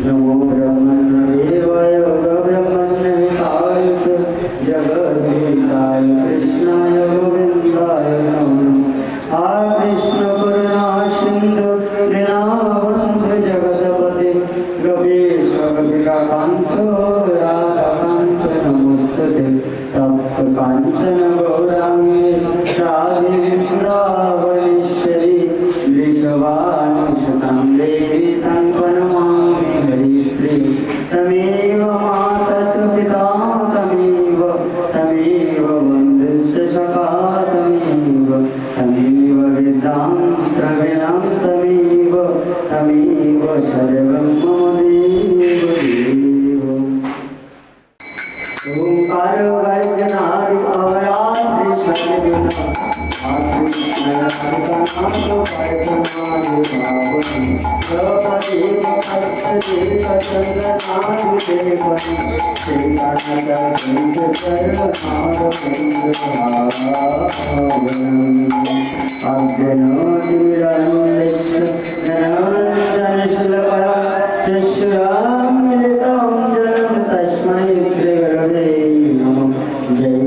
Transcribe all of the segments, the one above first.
नमो ब्रह्मण्यदेवाय ब्रह्मण्यहिताय च जगद्गीताय कृष्णाय गोविन्दाय नमो नमः। कृष्ण करुणा सिन्धु दीनबन्धु जगत्पते गोपेश गोपिकान्त राधाकान्त नमोस्तुते। तप्त काञ्चन गौराङ्गी राधे वृन्दावनेश्वरी वृषभानुसुतं देवी तं प्रणमामि हरिप्रिये। तमेव माता च पिता तमेव बन्धुश्च सखा तमेव विद्यां प्रवीणां तमेव सर्वं मम देव। ओंकारो गर्जनादि अवरात्रि सद्गुण आकृष्णनाथो वर्धमानो भावनि द्रौपदी मुखस्तुति कचन्द्रनाथो देवनि श्रीकान्त अग्नोतिरन्दिष्ट नरनन्दनशुलकरा चक्षुरान्मिलितं जलं तस्मै श्रीगुरवे नमः। जय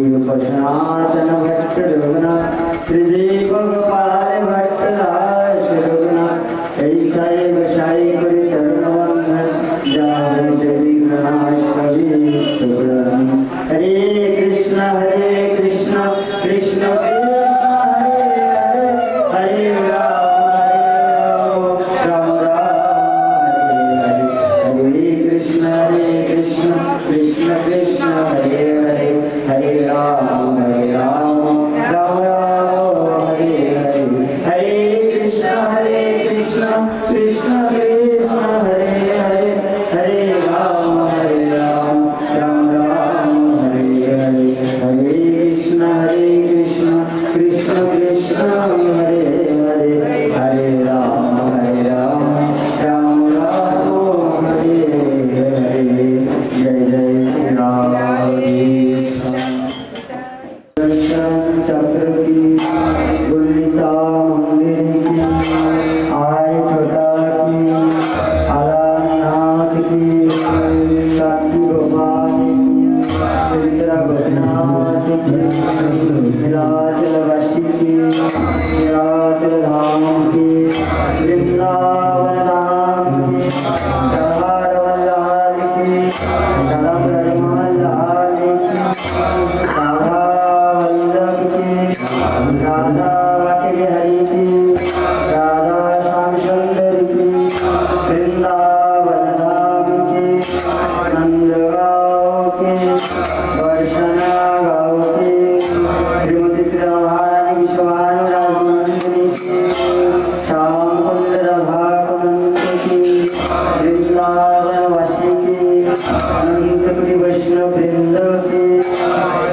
सनातन भट्ट रघुनाथ श्रीदेव गोपाल भट्ट दास रघुनाथ ऐसाई बसाई करी चरण वंदन जाय देवी गणाश कवि हरे कृष्ण कृष्ण कृष्ण हरे हरे राम राम हरे कृष्ण कृष्ण कृष्ण कृष्ण हरे हरे हरे राम राम राम हरे हरे हरे कृष्ण कृष्ण कृष्ण कृष्ण हरे हरे हरे राम राम राम हरे हरे हरे कृष्ण कृष्ण कृष्ण हरे हरे हरे राम राम राम हरे हरे। जय जय श्री राम चक्र की गुंडीचा मंदिर की आय छोटा की आलानाथ की साक्षी गोपाल की गोपीनाथ की नीलाचल वासी की नीलाचल धाम की वृंदावन धाम की जवाहर लाल की कदम रजमाल लाल की राधा वल्लभ की राधा वाटिके हरि की राधा श्याम सुंदर की वृंदावन धाम की नंद गाँव की वर्षना गाँव की श्रीमती श्री राधारानी विश्वानुराजमंदिनी की श्याम कुंड राधा कुंड की वृंदावन वासी की अनंत कोटि वैष्णव वृंद की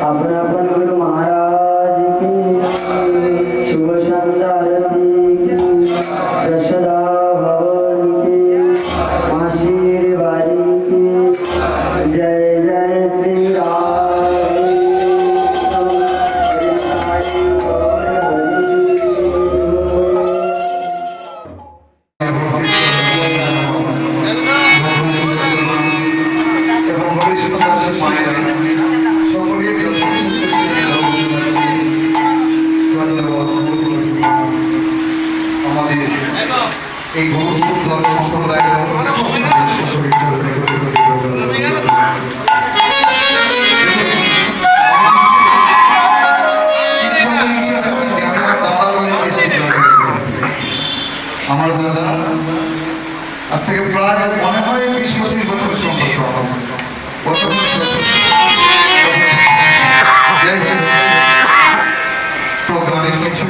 अपना अपन गुरु महाराज की शुभ संध्या आरती की यशोदा भवन की मासीर बारी की। जय जय श्री राम এই সম্প্রদায় আমার দাদা আজ থেকে প্রায় মনে হয় 20-25 বছর সম্পর্ক প্রজ্ঞানের কিছু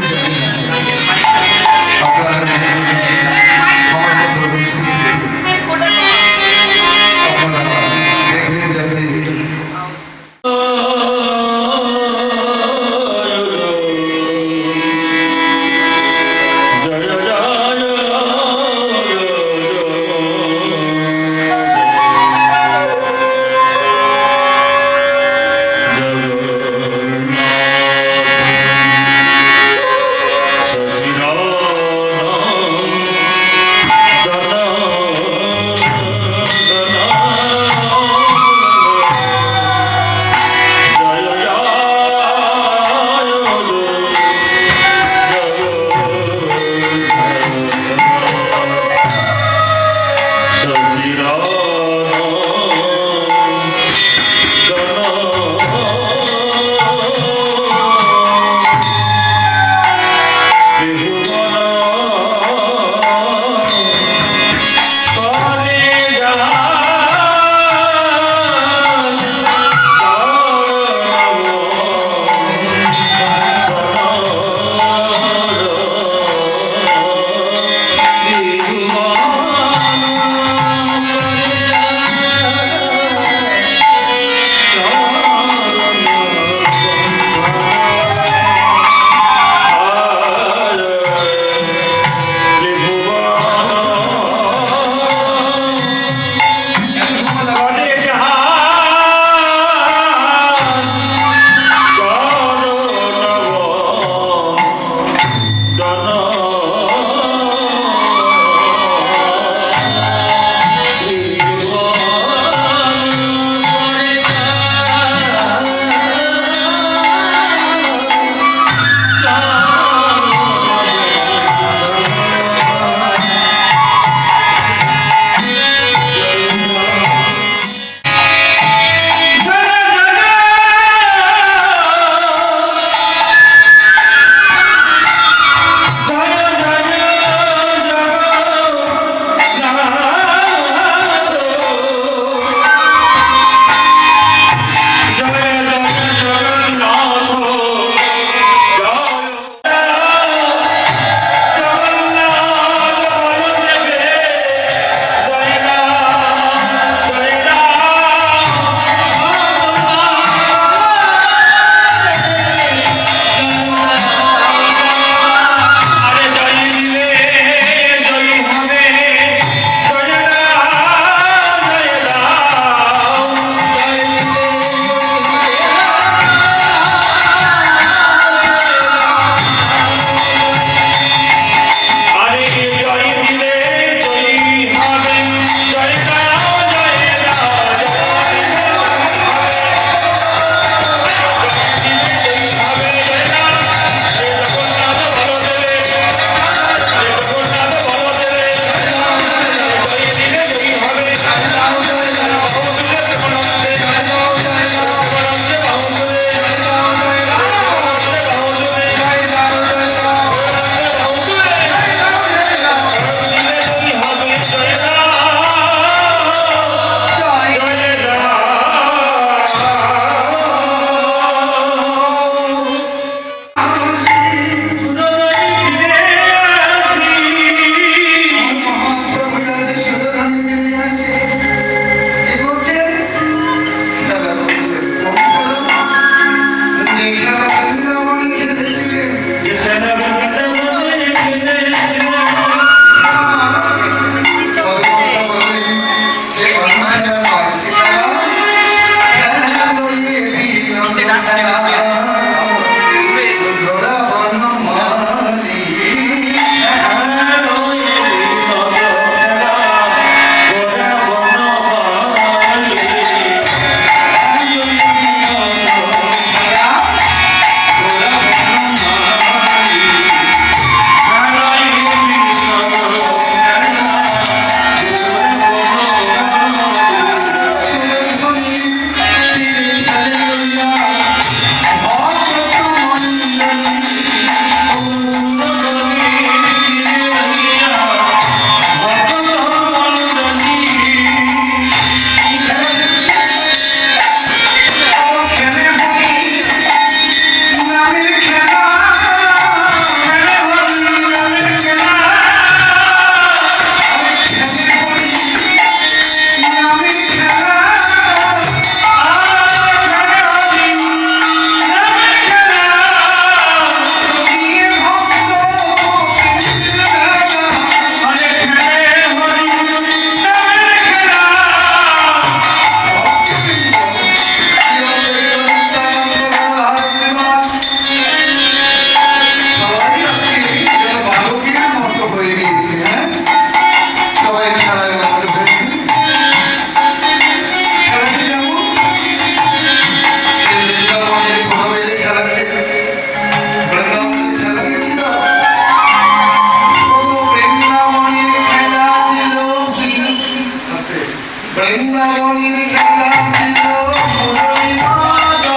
বৃন্দাবনের খেলা ছিল মুরলী মাদল।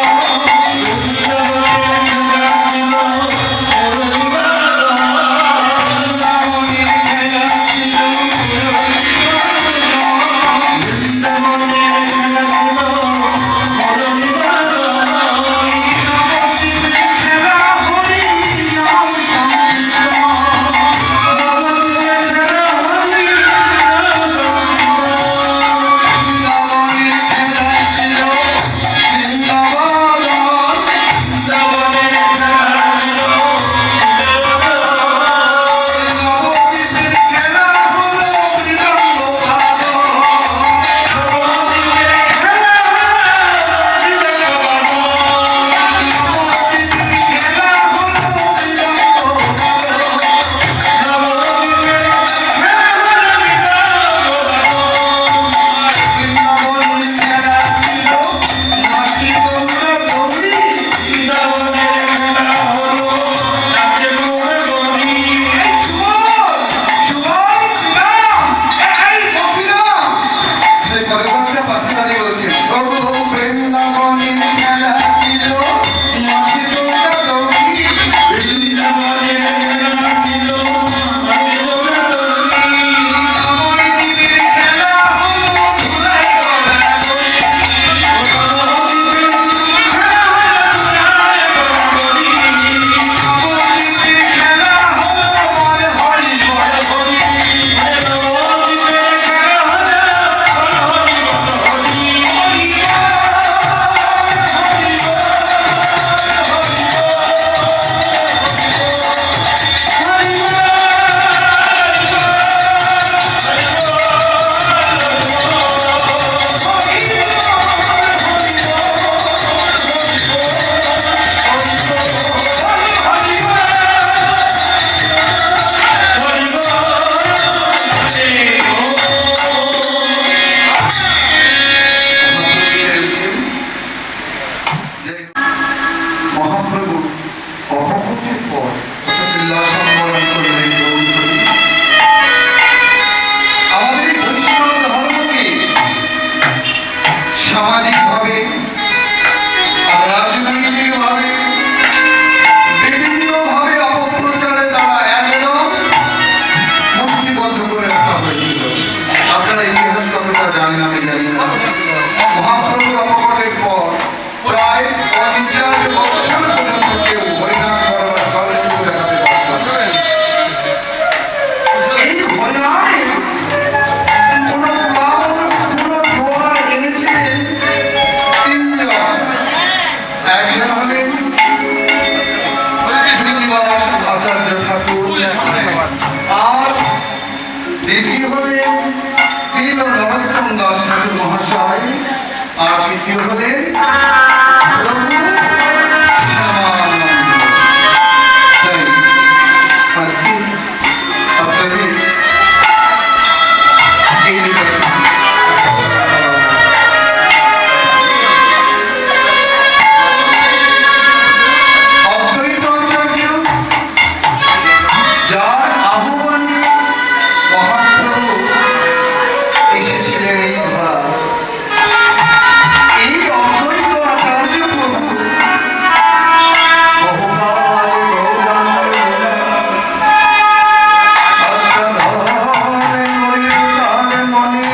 মহাপ্রভু অবগতির পর আমাদের বৈষ্ণব ধর্মকে সামাজিকভাবে রাজনৈতিকভাবে বিভিন্নভাবে অপপ্রচারে তারা একদম মুক্তিবদ্ধ করে রাখা হয়েছিল। আপনারা ইতিহাস কতটা জানেন আমি জানি না। মহাপ্রভুর অবগতির পর প্রায় 50 বছর পর্যন্ত কেউ হরিনাম করবার সরস্বতী দেখাতে পারত না। এই হরিনামে কোনো প্রভাব এনেছিলেন তিনজন। একজন হলেন শ্রীনিবাস আচার্য ঠাকুর, আর দ্বিতীয় হলেন শ্রীল নরোত্তম দাস ঠাকুর মহাশয়, আর তৃতীয় হলেন প্রভু শ্যামানন্দ। তাই আজকে আপনাদের এই অদ্বৈত আচার্য যার আহ্বানে মহাপ্রভু এসেছিলেন এই ধরা, এই অদ্বৈত আচার্য প্রভু বহুকাল গৌরাঙ্গ আস্বাদনে করিতার মনে,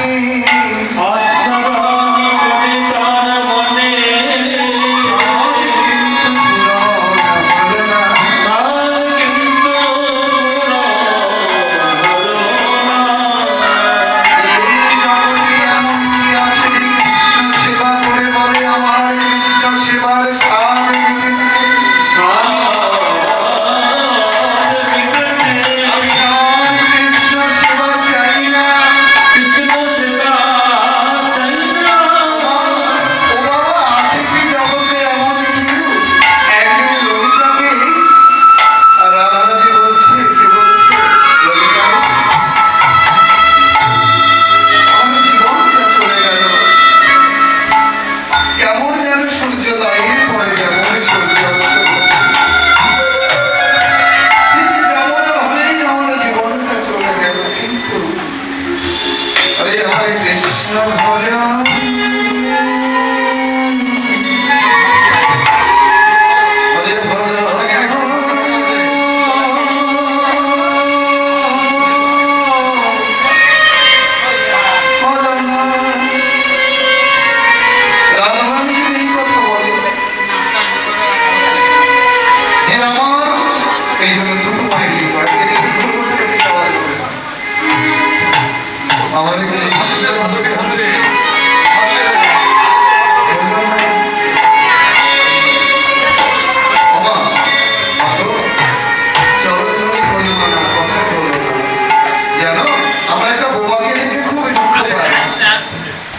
কৃষ্ণ ভজন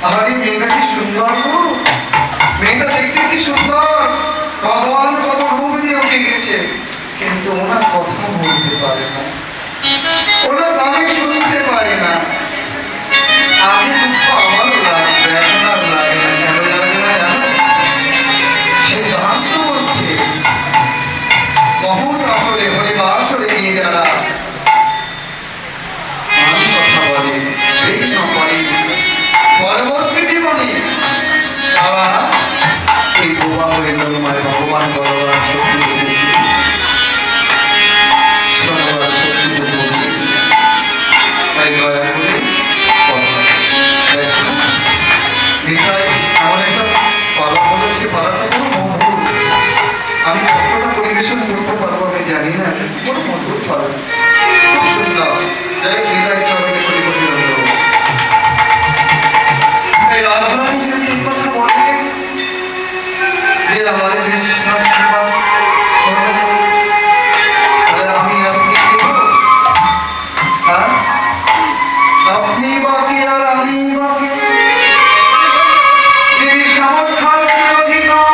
হরে কিন্তু ওনার কথা বলতে পারে না, ওনার গানে শুনতে পারে না। আমি দুঃখ আমার লাগবে, আপনার লাগে না, কেন লাগে না জানো? সে গান তো বলছে বহুত আসরে হরিবাসরে গিয়ে যারা আমি কথা বলে সেই নয় পরবর্তী জীবনে তারা এই বোবা হয়ে তোমার ভগবান ভগবান আমি কতটা পরিবেশন করতে পারবো আমি জানি না, খুব মধুর পারবো, খুব সুন্দর। যাই গীতায় চরণে পরিবর্তন হলো এই রাধারানী যদি এই কথা বলে যে আমার কৃষ্ণ আমি আপনি আপনি বাকি আর আমি বাকি এই সামর্থ্যের অধিকার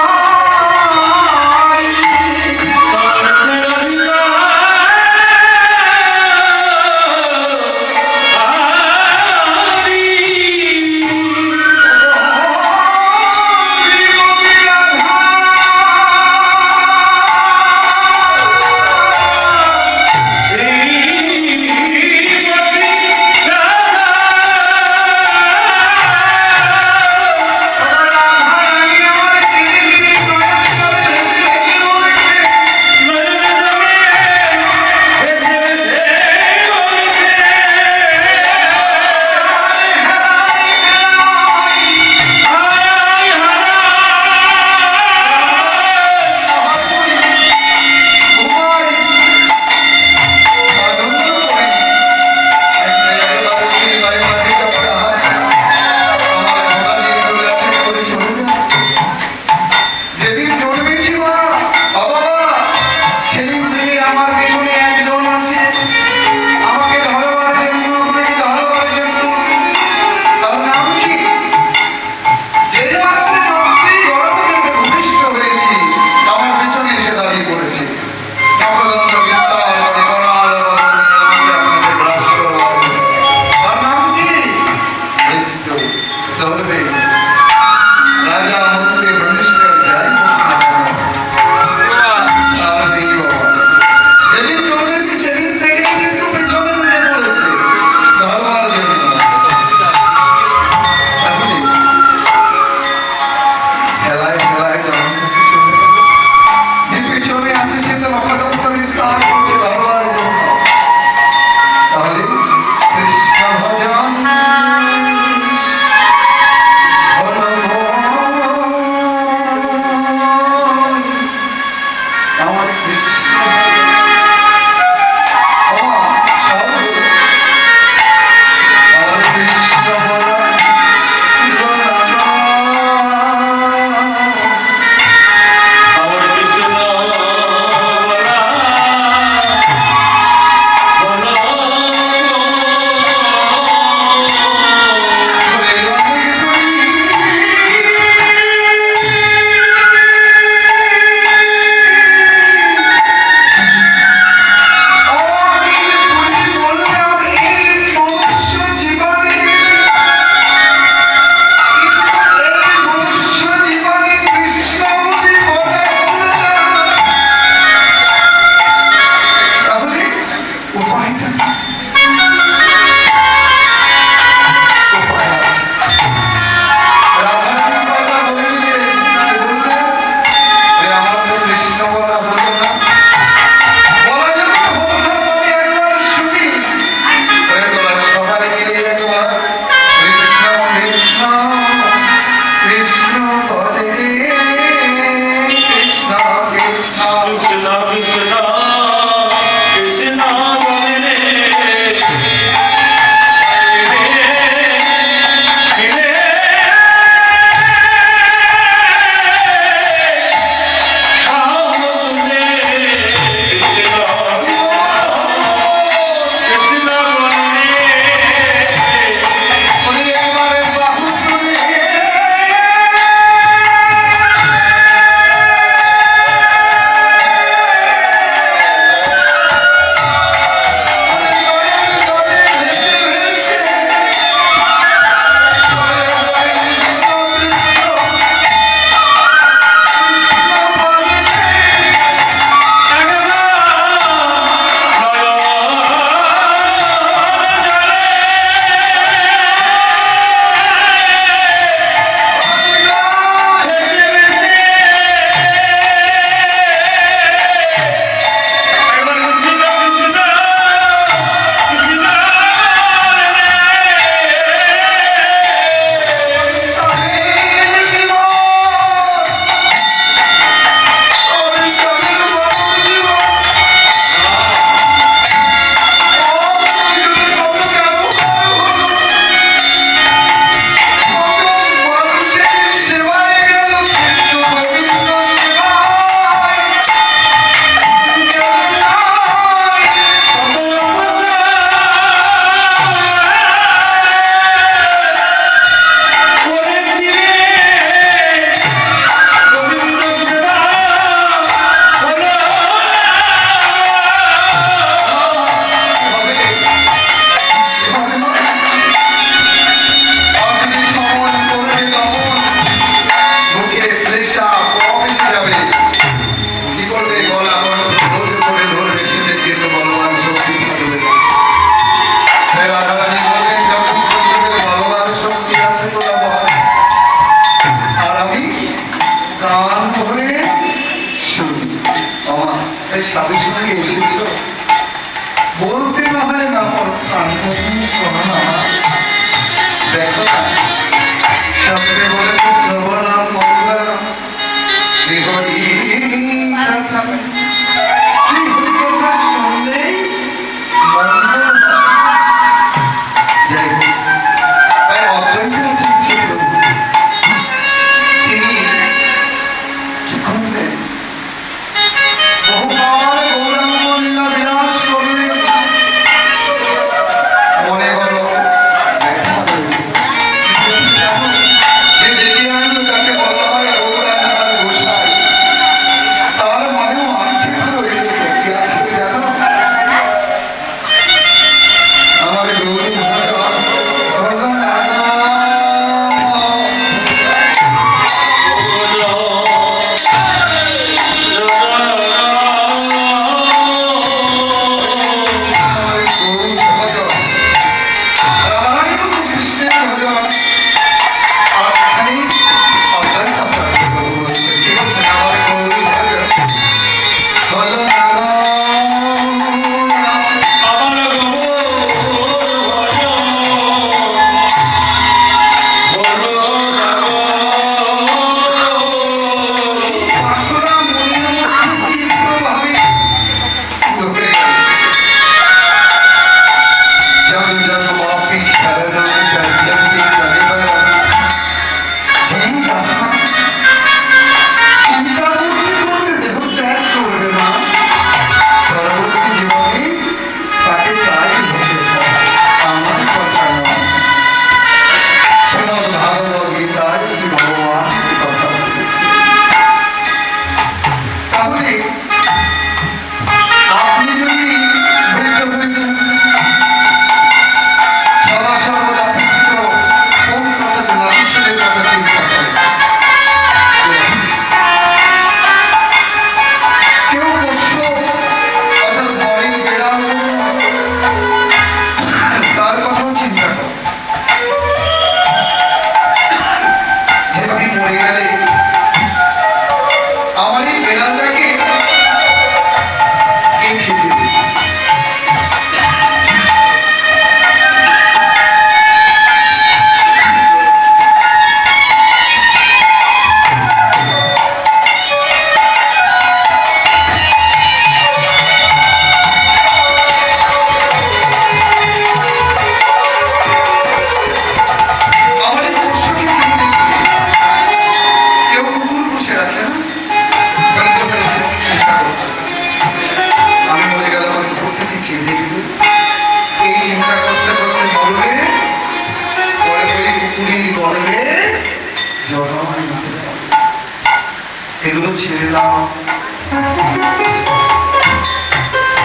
এগুলো ছেড়ে দাও।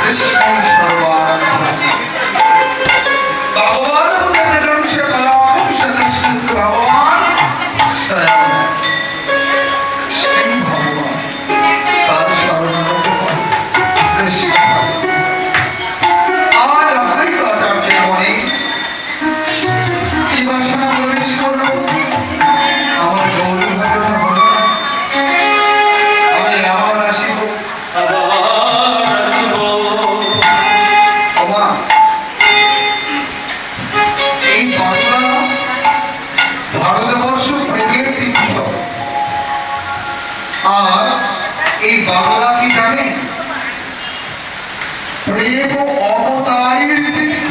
কৃষ্ণ সর্বাত্মা ভগবান বলে যেজন সে কলম সেটা শ্রীকৃষ্ণ ভগবান স্বয়ং সেই ভগবান তার শরণাগত হয় কৃষ্ণ। আজ অদ্বৈত আচার্যের মনে কি বাসনা প্রবেশ করলো? আমার গৌর ভগবান হলো না, আমি আবার আসিব। ওমা, এই বাংলা ভারতবর্ষ প্রেমের তীর্থ। আর এই বাংলা কি জানে? প্রেম ও অবতারের তীর্থ।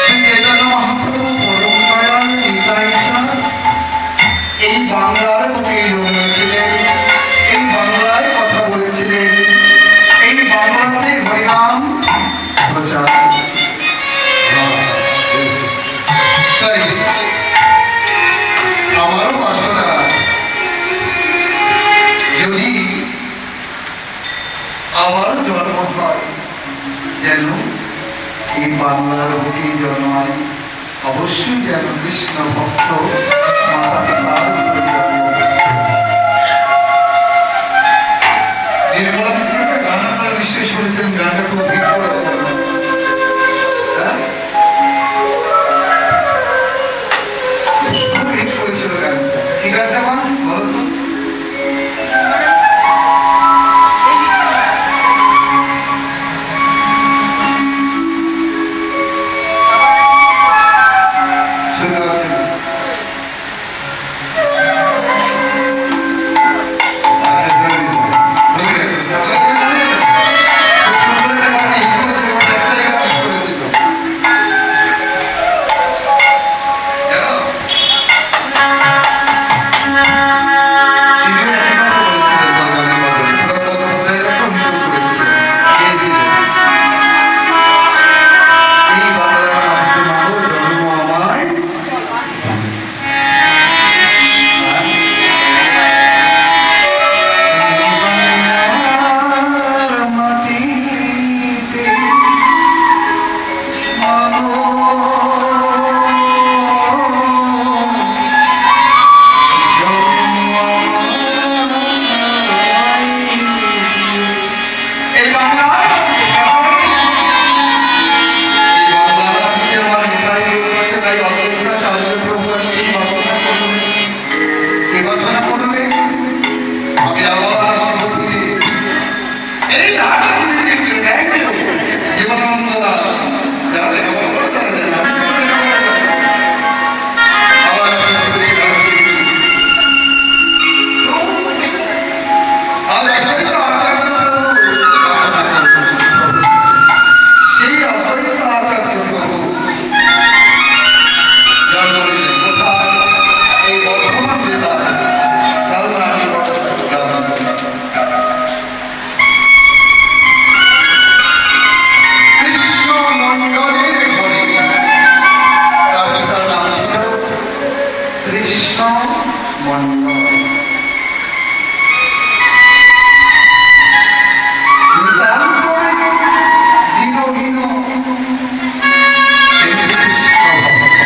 শ্রী চৈতন্য মহাপ্রভু পরম দয়াল নিতাই চাঁদ এই বাংলার বুকে জন্মেছিলেন, এই বাংলায় কথা বলেছিলেন, এই বাংলাতে হরিনাম প্রচার করেছিলেন। তাই আমারও বাসনা যদি আবার জন্ম হয় যেন এই বাংলার বুকে জন্মায়, অবশ্যই যেন কৃষ্ণ ভক্ত মাতা পিতার উপরে জন্ম। নির্মলা মিশ্রের গান আপনারা নিশ্চয়ই শুনেছেন, গানটা খুব হিট করেছে। হ্যাঁ? খুব হিট করেছিল গানটা। কি গানটা মা? বলো তো। শুনতে পাচ্ছি না। আচ্ছা, ধরে দিন। ধরে গেছে। খুব সুন্দর একটা গান হিট করেছে, এবং একটা জায়গায় হিট করেছে তো। জানো? তিনিও একই কথা বলেছিলেন ভগবানের বদলে। পুরো তত্ত্ববোধের অনুসরণ করেছিলেন। গেয়েছিলেন। এই বাংলার নাম মাগো জন্ম আমায় মাটিতে এই বাংলা আমার নেতাই রয়েছে, তাই অদ্বৈত আচার্য প্রভু আজকে এই বাসনা করলেন। এই বাসনা করলে আমি আবার আসিব ফিরে। এই ধারা ছেড়ে দিতে ত্যাগ দিল জীবনানন্দ দাস, যারা লেখাপড়া করে তারা জানে, আমি তো লেখাপড়া করি না। আবার আসিব ফিরে তো আজ অদ্বৈত আচার্য প্রভু বাসনা করলেন। সেই অদ্বৈত আচার্য প্রভু জন্ম নিলেন কোথায়? এই বর্ধমান জেলার কালনাড়ি গ্রামে। কৃষ্ণ মণ্ডলের ঘরে তার পিতার নাম ছিল কৃষ্ণ মণ্ডল। তারপরে দিনহীন তিনি কৃষ্ণ ভক্ত।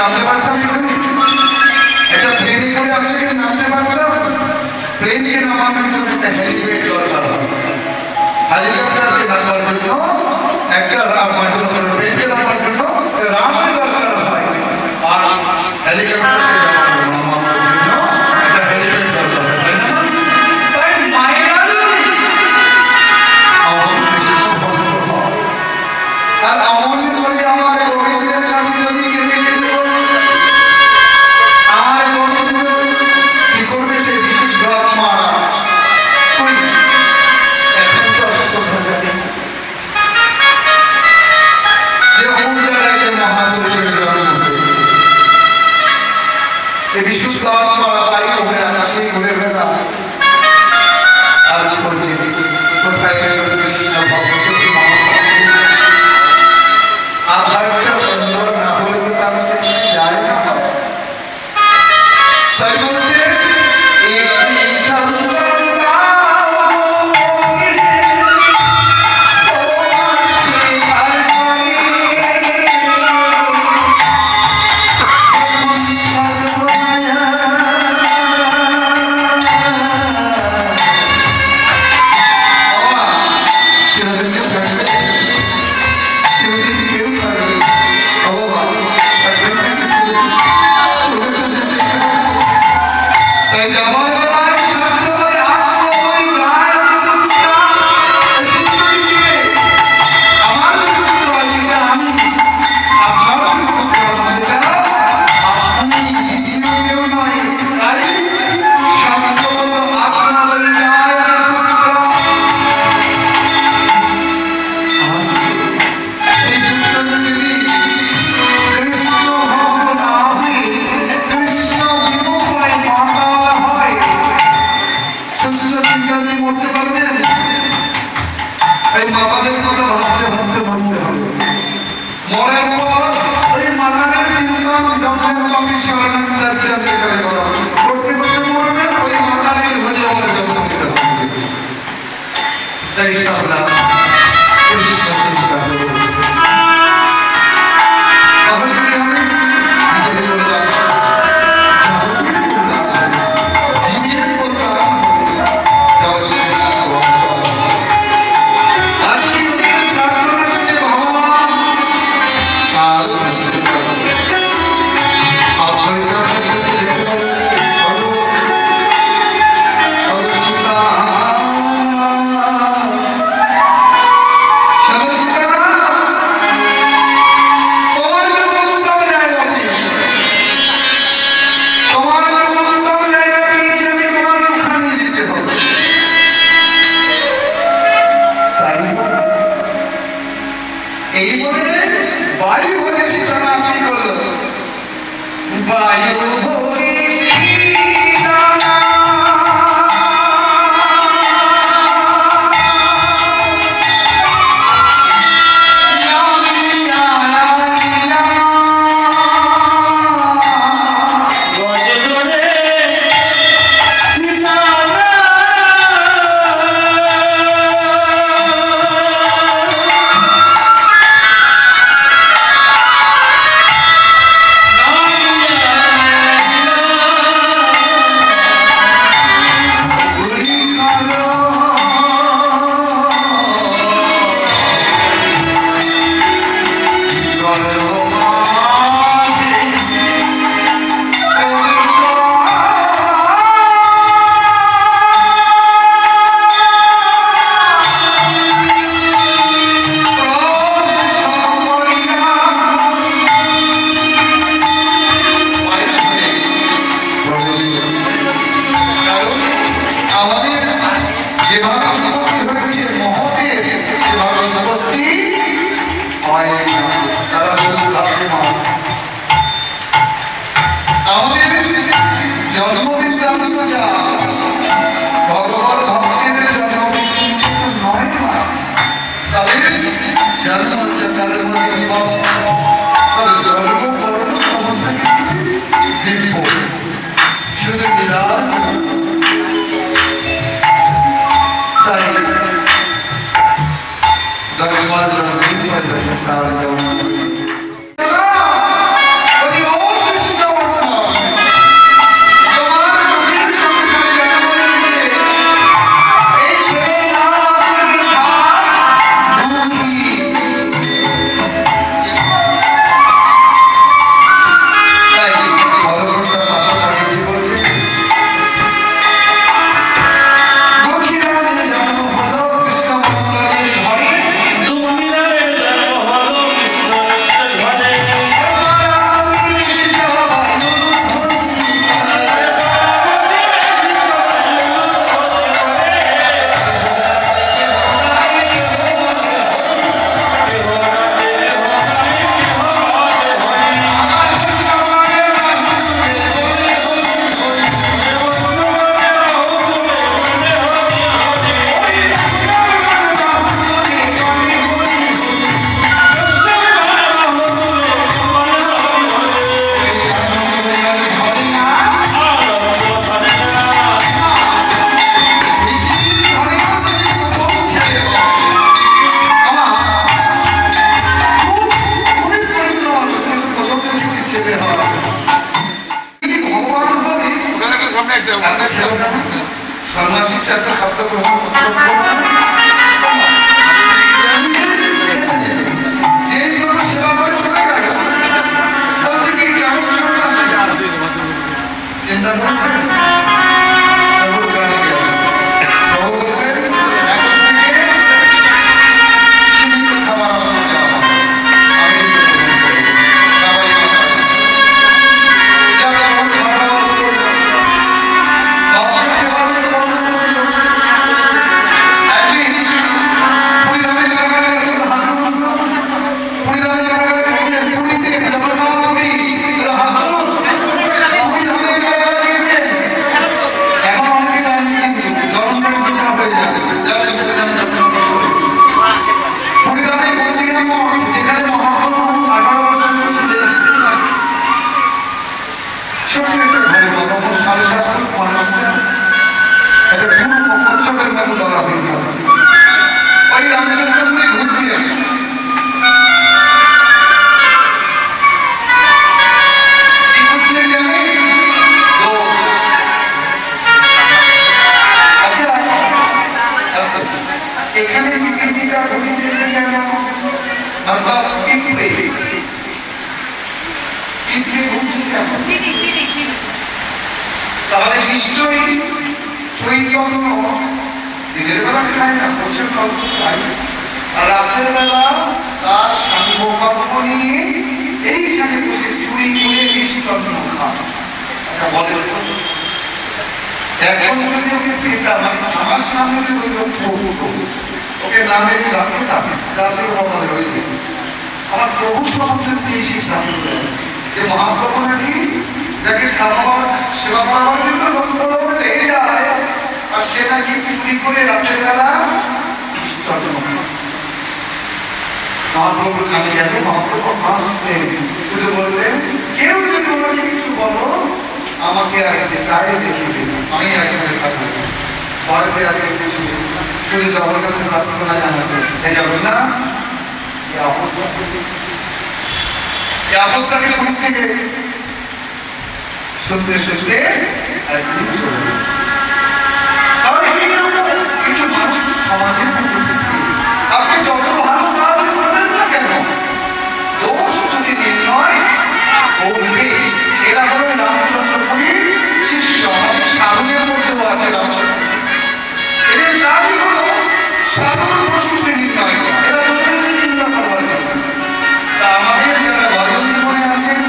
নামতে পারতাম একটা ট্রেনে করে আপনাকে নামতে পারতাম ট্রেনকে নামানোর জন্য একটা হেলিপ্যাড দরকার হেলিকপ্টারকে নামার জন্য একটা ট্রেনকে নামার জন্য রামের দরকার হয় আর হেলিকপ্টারকে নামানোর জন্য একটা হেলিপ্যাড দরকার হয় তাই না তাই মায়েরা আর আমল করে আমার গরিবদের কাছে যদি কেটে যেতে আমার গরিব কি করবে সে বিশেষ গাছ মারা এখন তো যে অমুক জায়গায় কেউ মহাপুরুষের এই বিশেষ গাছ মারা তাই ওখানে আকাশে ঘুরে ফেরা আর কি করছে কোথায় আধারটা সুন্দর না হলে তো তার সাথে যায় না তাই বলছে এই বলে বায়ু হলে সীতারা কি করলো বায়ু একটা খেলো না সন্ন্যাসী একটা খাদ্য গ্রহণ করতে চিন্তা করছে তাহলে নিশ্চয়ই চৈতন্য দিনের বেলা খায় না, বছর স্বল্প খায়, আর রাতের বেলা তার সাঙ্গকর্ম নিয়ে এইখানে বসে চুরি করে নিশ্চন্ন খায়। আচ্ছা বলেন এখন যদি ওকে পেতাম, আমার সামনে যদি ওকে নামে রাখতাম রাতের ভবনে রইবে, আমার প্রভু সম্বন্ধে এই সিদ্ধান্ত যে মহাপ্রভু নাকি যাকে খাবার সেবা করার জন্য লক্ষ্য দেখে যায়, আর সে নাকি চুরি করে রাতের বেলা মহাপ্রভুর কানে গেল। মহাপ্রভু হাসতে শুধু বললেন, কেউ যদি তোমাকে কিছু বলো আমাকে আগে গায়ে দেখে দেবে, আমি আগে থাকবো, ভয়তে আগে কিছু যদি জগন্নাথ প্রার্থনা জানাতে যাবে না। আপদটাকে ঘুম থেকে শুনতে শুনতে কিছু মানুষ সমাজের আপনি যত ভালো কাজ করবেন না কেন, দোষ যদি নির্ণয় করবে, এরা হলো রামচন্দ্রপুরী শিষ্য, আমাদের সাধনের মধ্যেও আছে রামচন্দ্র। এদের কাজই হলো সাধারণ প্রশ্নকে নির্ণয় করা, এরা জন্মেছে চিন্তা করবার জন্য। তা আমাদের যারা গর্ব জীবনে আছেন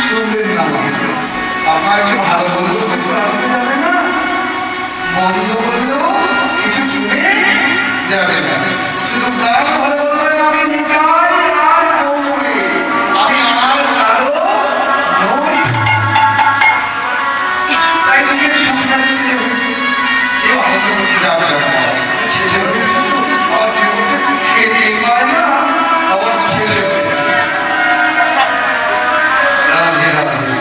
শুনবেন না, আপনার কি ভালো বললেও কিছু আসতে যাবে না, মন্দ বললেও কিছু শুনে যাবে না। শুধু তার ভালো বলবেন, আমি নিকায় আর নই, আমি আর কারো নই। তাই তুমি সংসারে ছেলে হয়েছে, কেউ আমাদের কাছে যাবে না, ছেলে হয়েছে তো আমার জীবনে খেতে পায় না, আমার ছেলে হয়েছে। রাধে রাধে।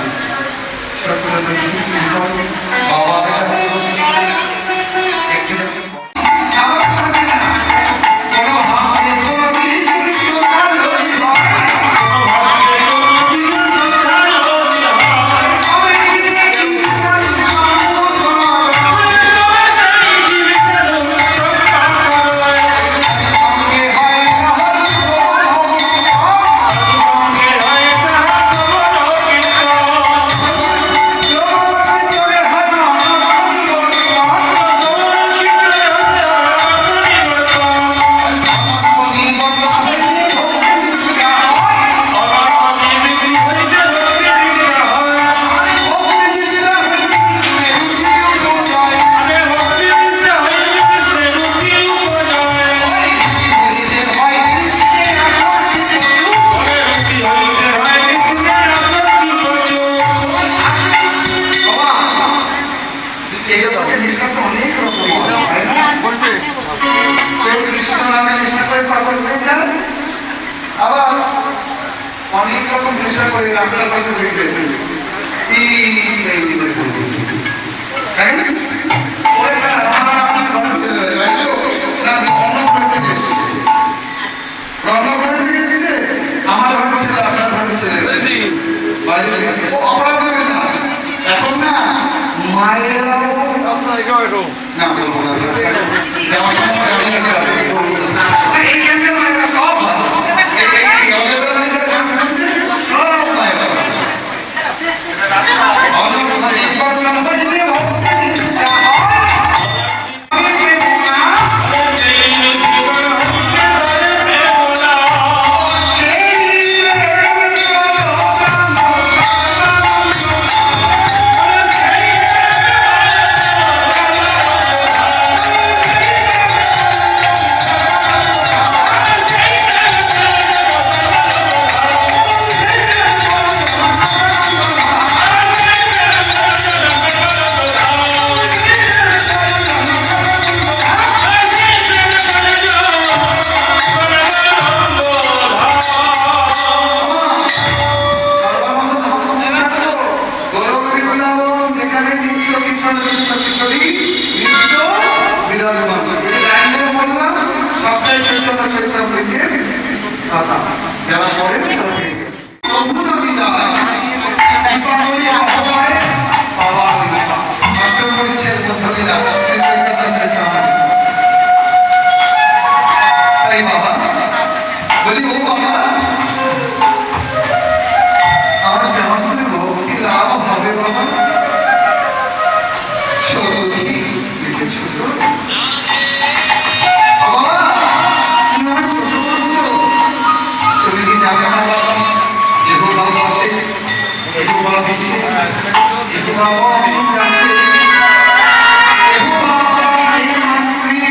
বাবা অনেক রকম নেশা করে রাস্তার পাশে দেখবে, এখন না মায়েরা না বলবো না যাওয়ার সময় আমি এই কেন্দ্রে মায়েরা সব ভালো এই অজয় গান শুনছে সব মায়েরা যারা পড়েন বাবা বলি ও বাবা আমার যেমন করে ভক্তি লাভ হবে বাবা সত্যি লিখেছ বাবা তুমি আমার ছোট করছো তুমি কি জানো না বাবা এগো বাবা শেষ এগো বাবা বিশেষ এগো বাবা জানতে এগো বাবা এই মন্ত্রী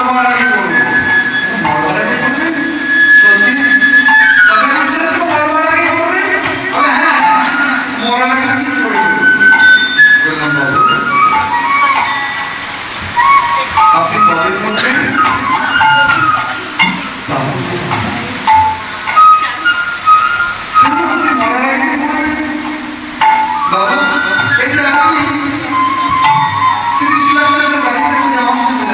মরবার আগে করবো। মরবার আগে করবে? সত্যি? তবে বলছে না, মরবার আগে করবে? বলে, হ্যাঁ, মরার আগে কি করবে? বললাম, বাবু, আপনি কবে করবেন? বাবু, কিন্তু আপনি মরার আগে করবেন? বাবু, এটা আমি 30 কিলোমিটার গাড়ি থেকে যাওয়ার সময়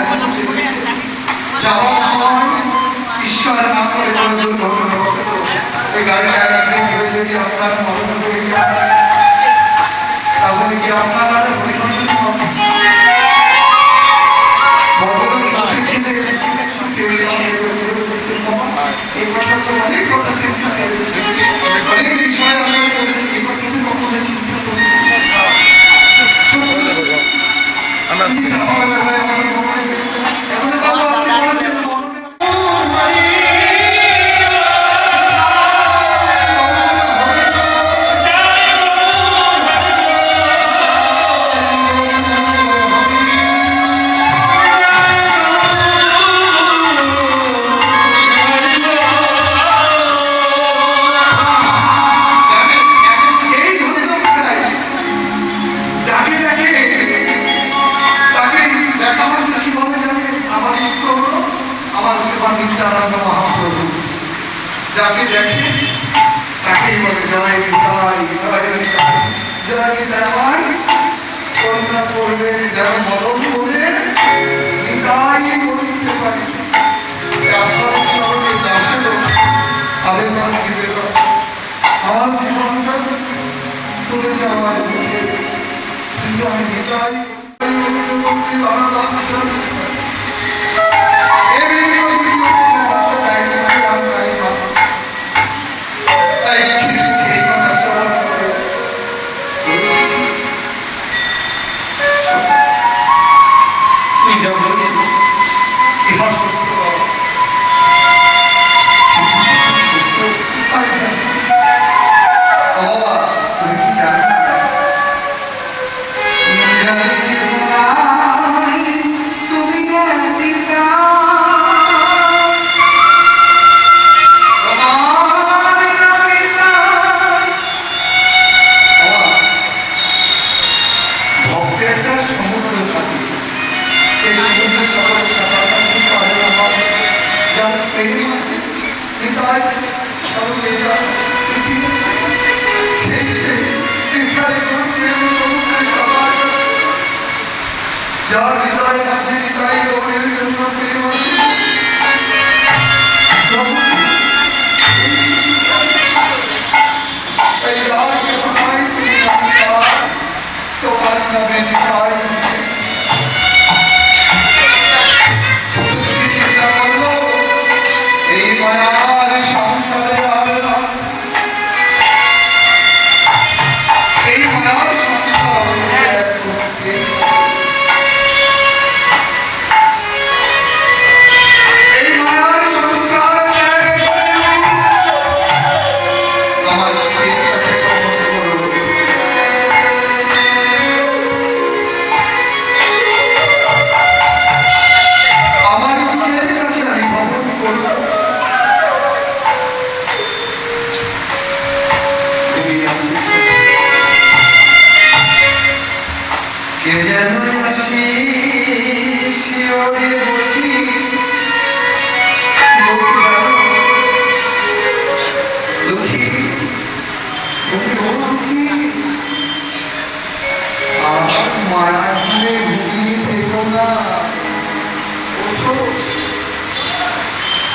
যাওয়ার সময় ঈশ্বর না করে কোনো দুর্ঘটনাবশত এই গাড়ি অ্যাক্সিডেন্ট হয়ে যদি আপনার মরণ হয়ে যায়, তাহলে কি আপনার আর পরিবর্তন হবে? ভগবান বসেছিলেন, এই কথা তো অনেক কথা চিন্তা করেছি, অনেক বিষয় আমরা করেছি, এই কথা তো কখনো চিন্তা করি যাকে দেখে তাকেই বলে জয় নিতাই, জয় নিতাই, জয় নিতাই। করুণা করবেন, যেন মদন করে নিতাই বলিতে পারি। আপনার চরণে দাসের আবেদন নিবেদন, আমার জীবনটা চলে যাওয়ার দিকে, কিন্তু আমি নিতাই যার হৃদয়ে আছে নিতাই গৌরের জন্য প্রেম আছে। এই আর কেউ নাই, তুমি নিতাই, তোমার নামে নিতাই। চিন্তা করলো এই মায়ার সংসারে আর এই মায়ার সংসার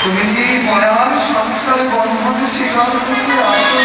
তুমি কি মায়ার সংসারে বন্ধনে স্বীকার করতে আসো?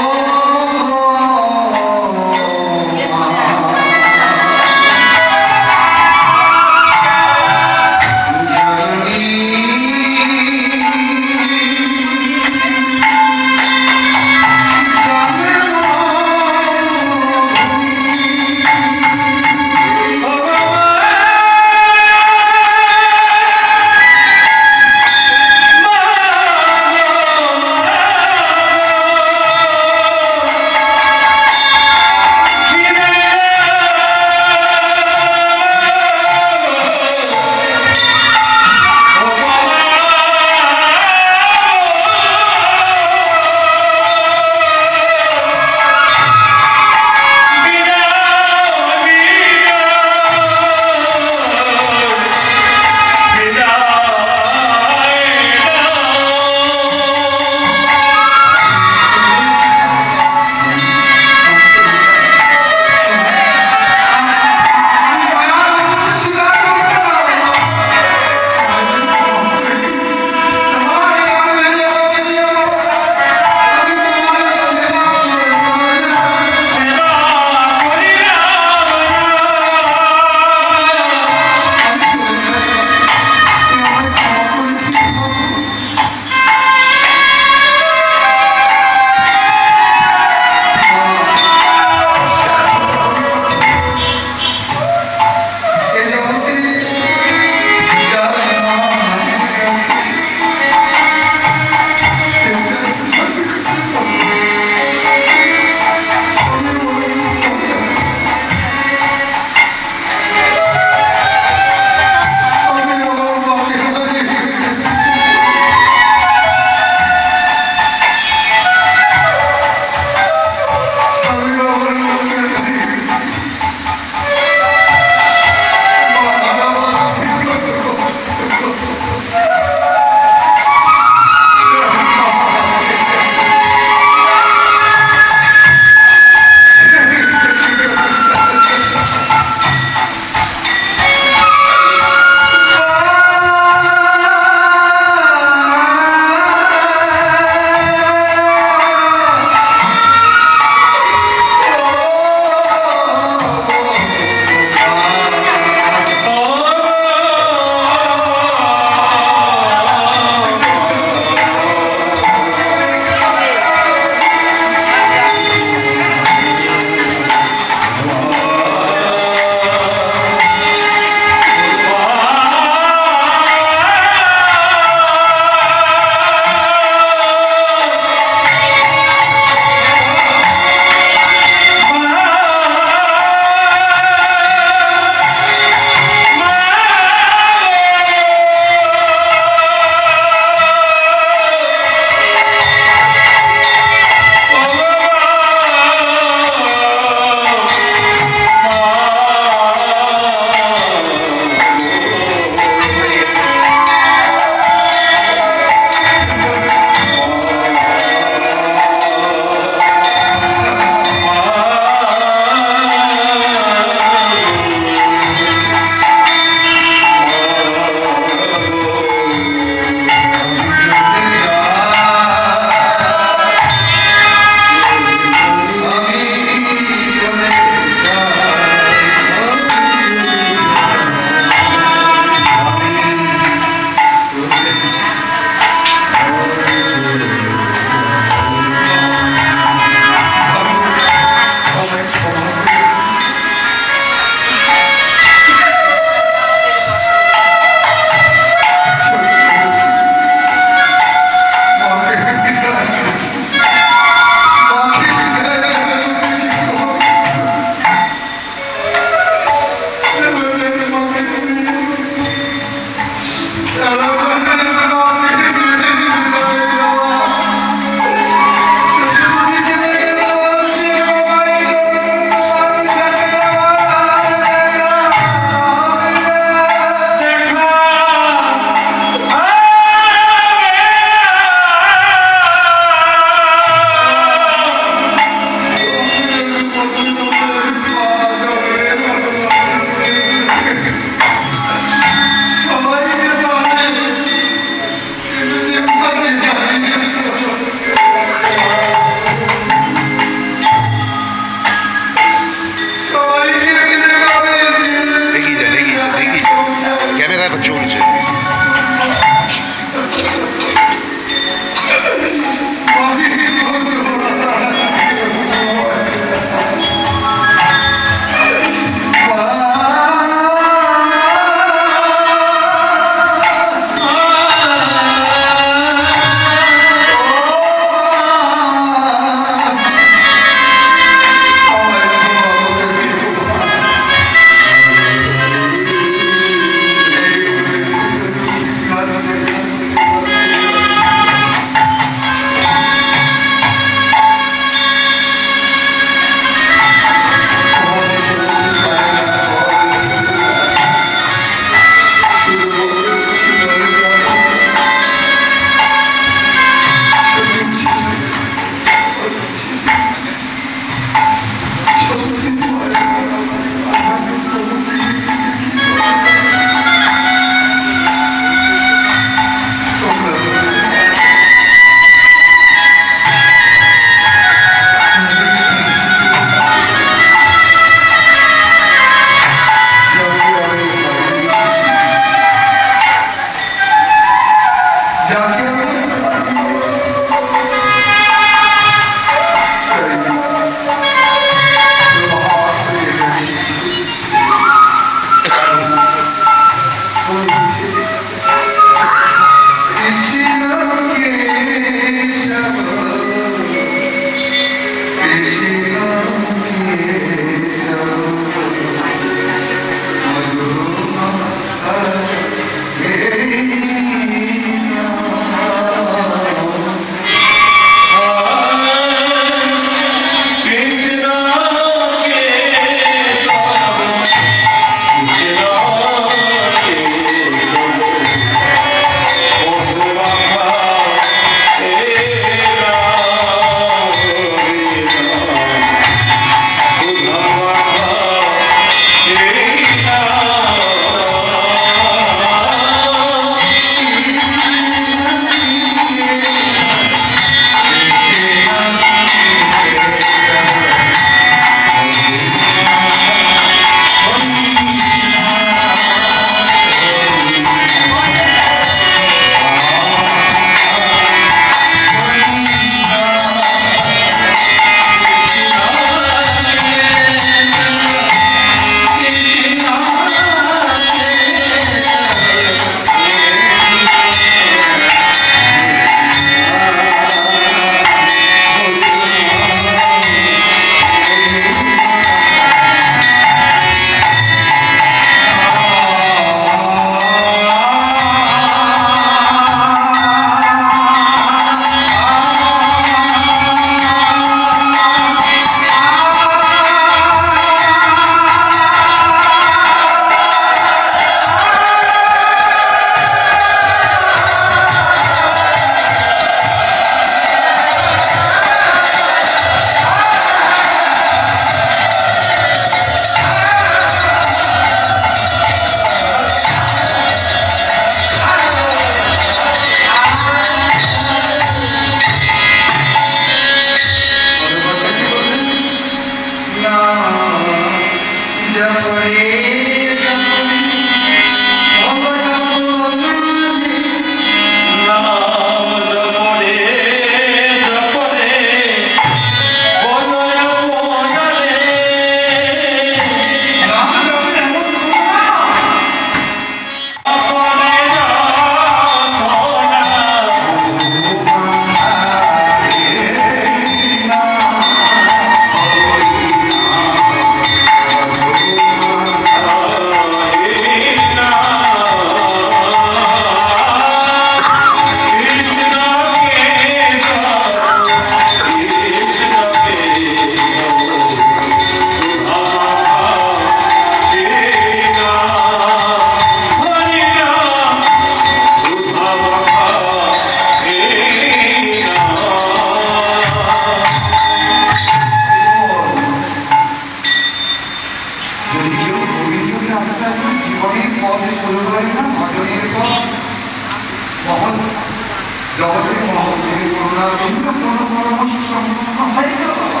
জগতের মহাপ্রভুর করুণা কেন্দ্র কোনো পরামর্শ সম্পূর্ণ হয় না বাবা।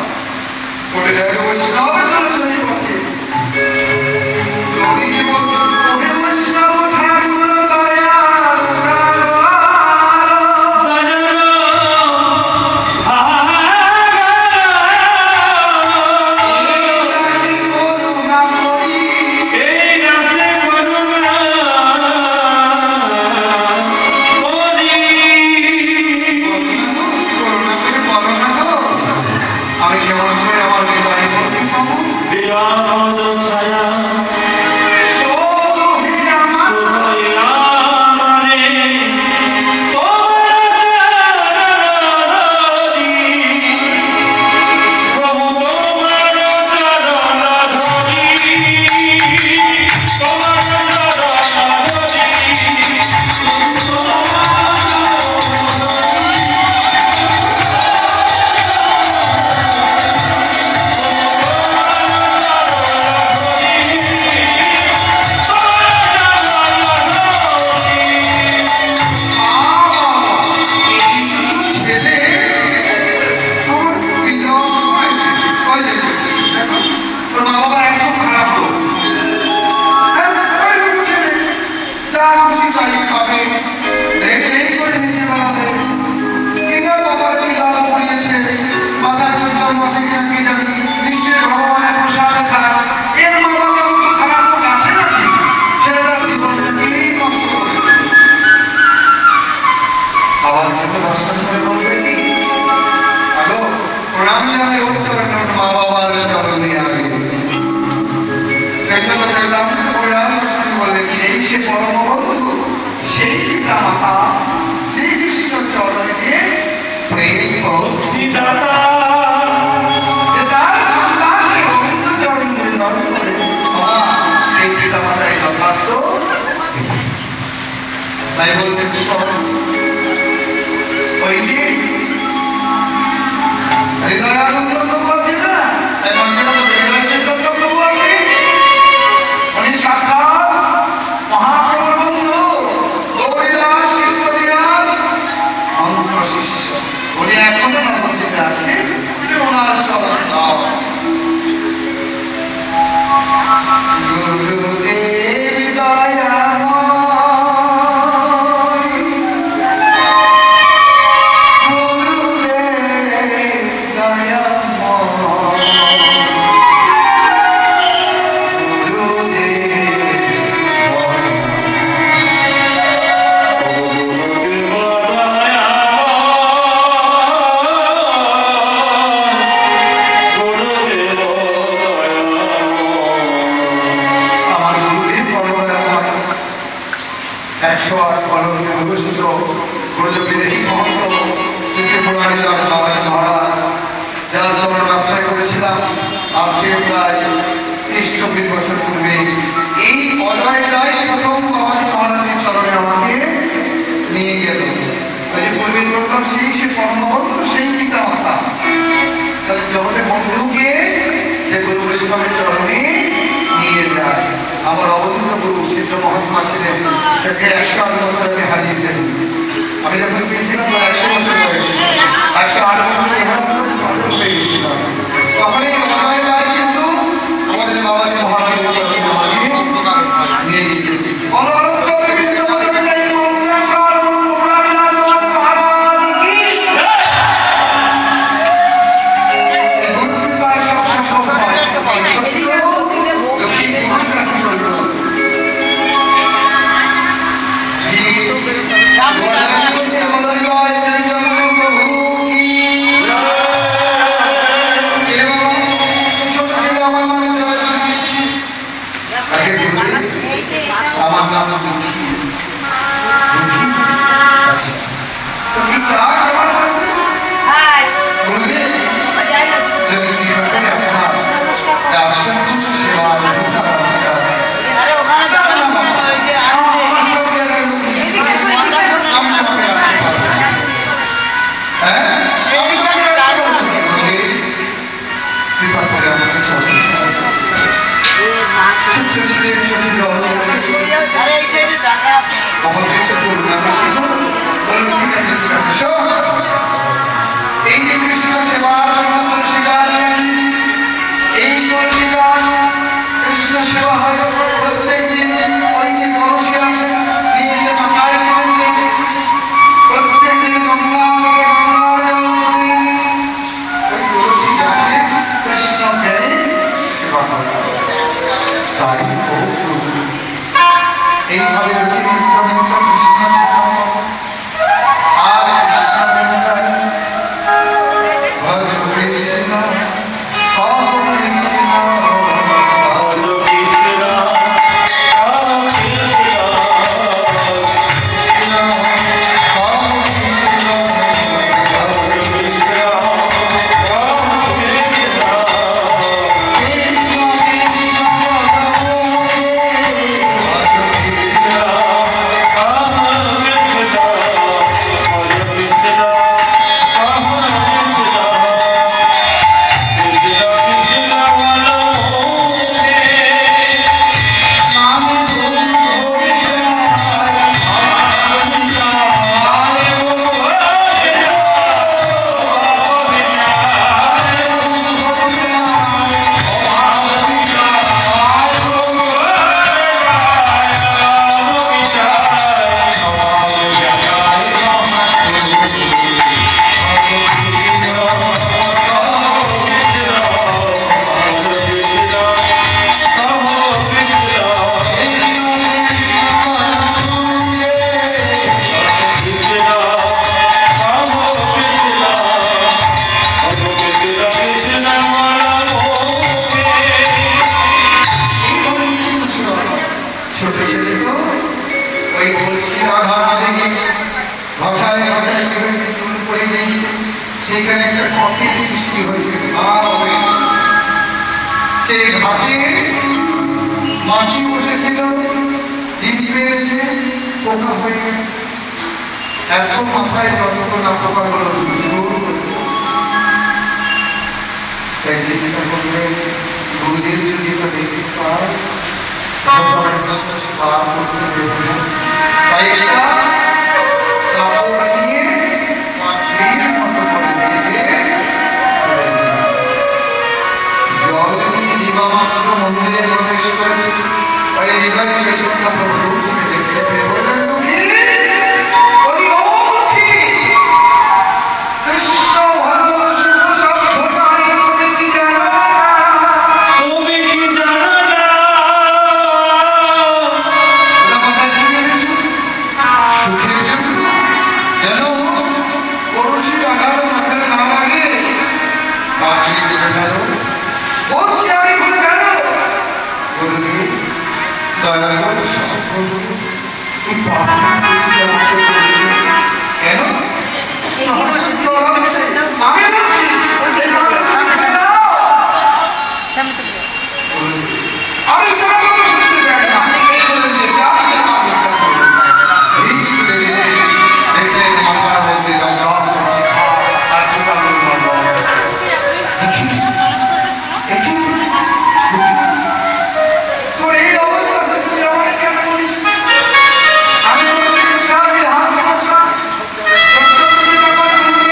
ওটা এক বৈষ্ণবে চলে চলে পথে আমি কেমন করে আমার বিবাহ করতে পাবো? তাই বলতে ওই যে হৃদয়ানন্দ বলছে না উনি সাক্ষাৎ মহাপ্রভুর বন্ধু গৌরীদাস কৃষ্ণদিয়ার অন্তঃশিষ্য। উনি এখনো নবদ্বীপে আছে, ওনার অবস্থা গুরুদেব দয়াময় আমার অবধূত গুরু শিষ্য মহাত্মা ছিলেন, তাকে 108 বছরে হারিয়েছেন। আমি যখন পেয়েছিলাম 100 বছর বয়সে, 108 বছরে হয়ে গেছিলাম। তখন এই কিন্তু আমাদের বাবাজি মহারাজ নিয়ে দিয়েছে। Sure. সেই ঘাটে মাছি বসেছিল, ডিম পেয়েছে, পোকা হয়ে গেছে। এত মাথায় যন্ত্রণা, পোকাগুলো তাই চেষ্টা করলে গুরুদেব যদি এটা দেখতে পায় তাই এটা কাপড় নিয়ে মাটির মতো করে দিয়ে জল দিয়ে দিবামাত্র মন্দিরে প্রবেশ করেছে। ওই হৃদয় চৈতন্য প্রভু দেখতে পেয়ে বললেন, তুমি ওই অমুখী কৃষ্ণ ভালোবাসে সব ঘটায়, তুমি কি জানো না? তুমি কি জানো না? ওটা মাথায় দিয়ে এনেছো সুখের জন্য, যেন পড়োশি টাকার মাথায় না লাগে। বাকি দেবে গেল, বলছি আমি বলে গেল বলবি দয়া করে শাসন করবো। তুই পাপি কেন? আমি বলছি আমি তোমার কথা শুনতে চাই না। এই বলে যে যা যা পাপি তা করো। এই বলে দেখতে মাথার মধ্যে যা জল করছে, আর কি পাগল বলবো? তোর এই অবস্থা তুই আমাকে কেন বলিস? আমি তোর থেকে ছাড়ি হাত ধরলাম। সত্য যদি ব্যাপার তুমি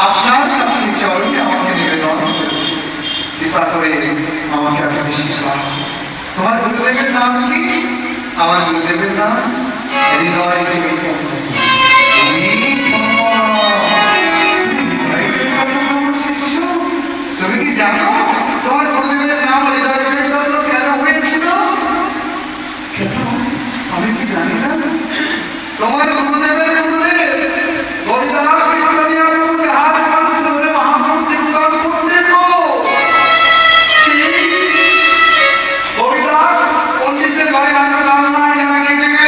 আপনার কাছে চরণে আমাকে নিবেদন করেছি, কৃপা করে আমাকে আপনি শিক্ষা। তোমার গুরুদেবের নাম কি? আমার গুরুদেবের নাম হৃদয় দেবী। তুমি কি জানো তোমার গুরুদেবের নাম হৃদয় দেবী কেন হয়েছিল? আমি কি জানি না? তোমার গুরুদেবের গুরুদেব হরিদাস কৃষ্ণচন্দ্র হাত ধরে মহামন্ত্রী প্রদান করতে গো। হরিদাস পণ্ডিতের ঘরে আগে রান্নায় লাগিয়ে দেবে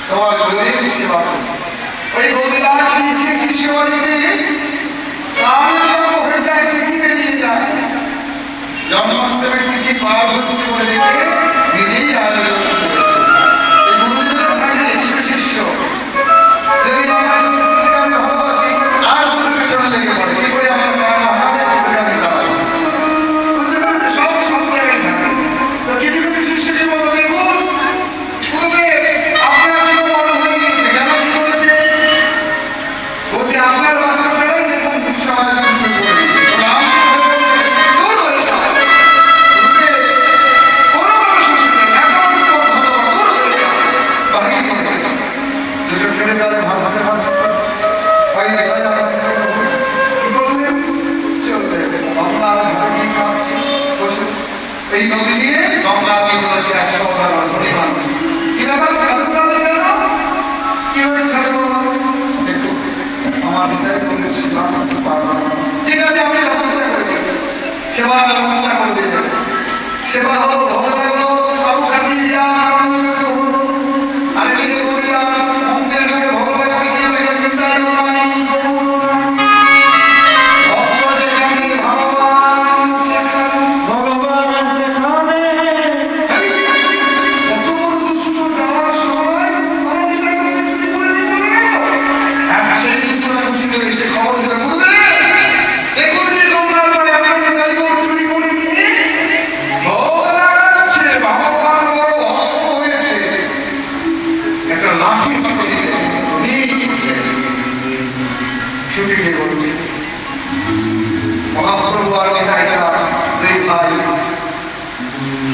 তোমার গুরুদেব সেবা। ওই হরিদাস দিয়েছে শিষ্যবাড়িতে হয়ে যায়, তিথি বেরিয়ে যায়। জন্মাষ্টমীর তিথি পার হচ্ছে বলে দেখে নিজেই আয়োজন করেছে। এই গুরুদেবের কাছে শিষ্য যদি আমি ভালোবাসি আর গুরুকে চলে লেগে পড়ে কি করে আমার বুঝতে পারতে সব সংস্কারই থাকে। তো কিছু কিছু শিষ্যকে বলো দেখুন গুরুদেব আপনার জন্য বড় হয়ে গিয়েছে। কেন কি বলছে? বলছে আপনার বাবা ছাড়াই দেখুন সমাজ শুরু করে দিয়েছে। এই নদী দিয়ে গঙ্গা দিয়ে চলেছে 100 পরিমাণ। কি ব্যাপার সাধুতা দিলে না? কি হয়েছে একটু আমার হৃদয় চলে সেবা করতে পারবো না। ঠিক আছে আমি ব্যবস্থা করে দিয়েছি, সেবা ব্যবস্থা করে দিতে। সেবা হলো ভগবান বাবু খাতি দিয়া আরে নিজে করিয়া মন্দিরে ঢুকে ভগবানকে দিয়ে লেগে চিন্তায় মহাপ্রভু আর বিধায়িকা দুই ভাই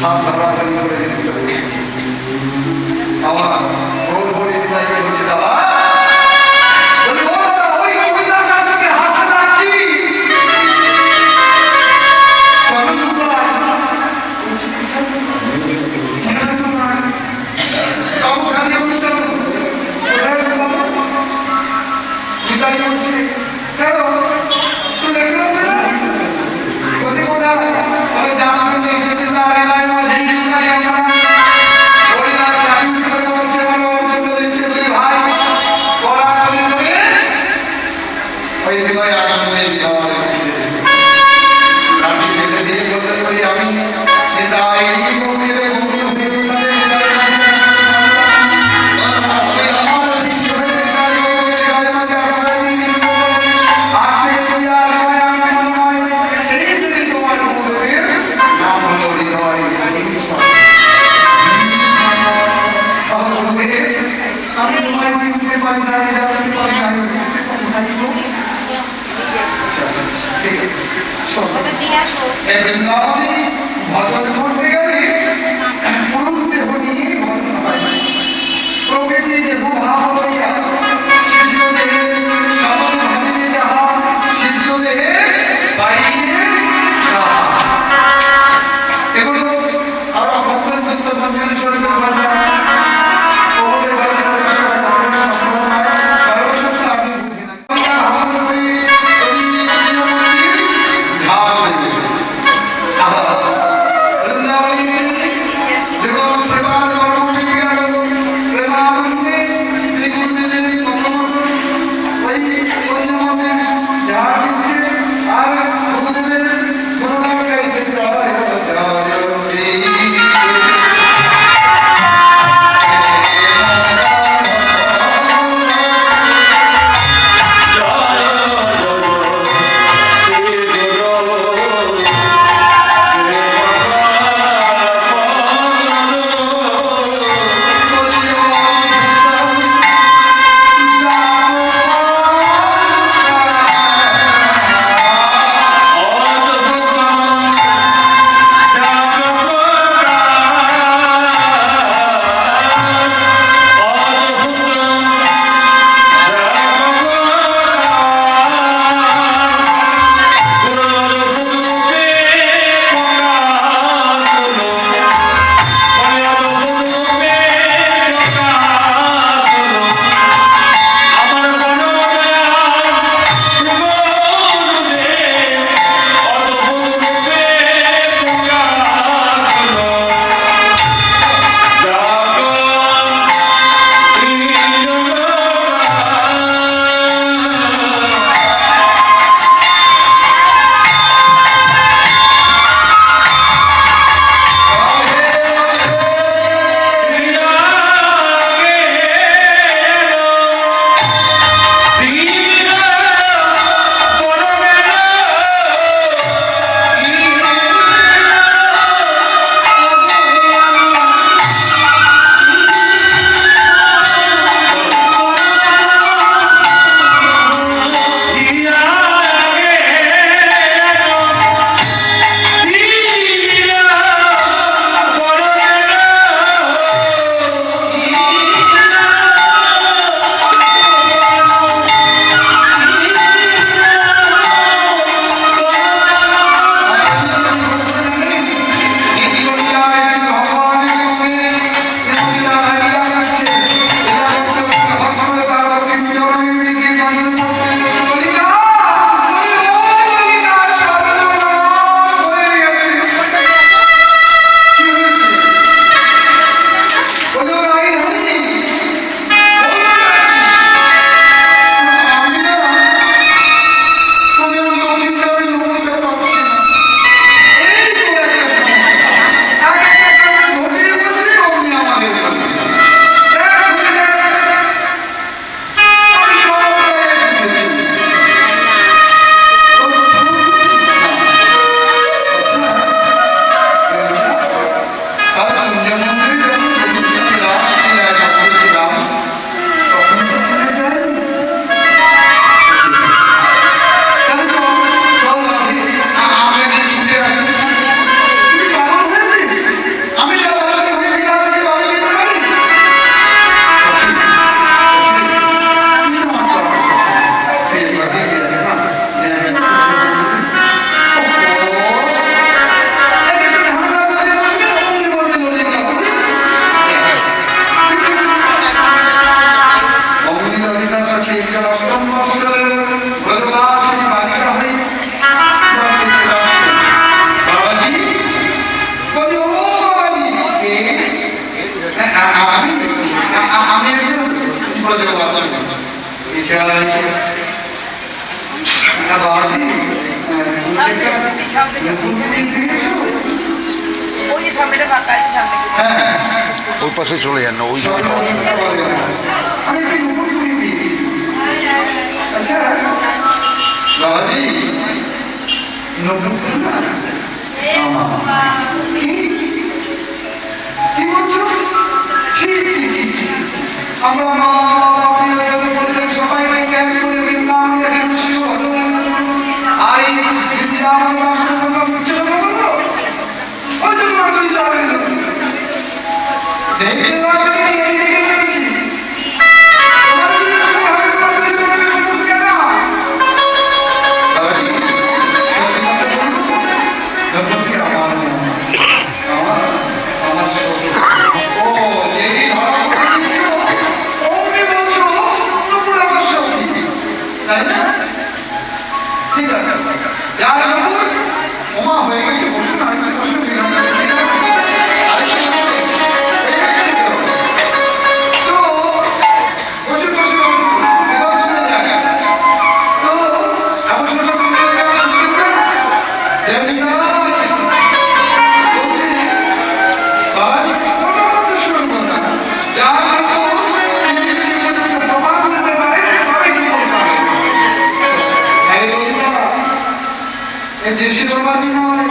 হাত ধরাধরি করে আমার ওর ভরি বিধায়িকা বলছে দাদা ভজন করতে গেলে পুরুষদের নিয়ে ভজন হয় না। প্রকৃতি যে ভাব হইয়া শিশু দেহে সাধন ভাবিতে যাহা শিশু দেহে বাইরে এগুলো আমরা ভজন যুক্ত ভজন শরীরের ভাষা ওদের বাইরে প্রযোগ আছে এছাড়া ওই পাশে চলে যান না ওই বাবাজি কি বলছো আমরা সবাই ক্যাম্প করে বিন্দাম আর এই ঠিক আছে যার ওমা হয়ে গেছে বসুন আরেকটা বসুন দেশি সমাজী নয়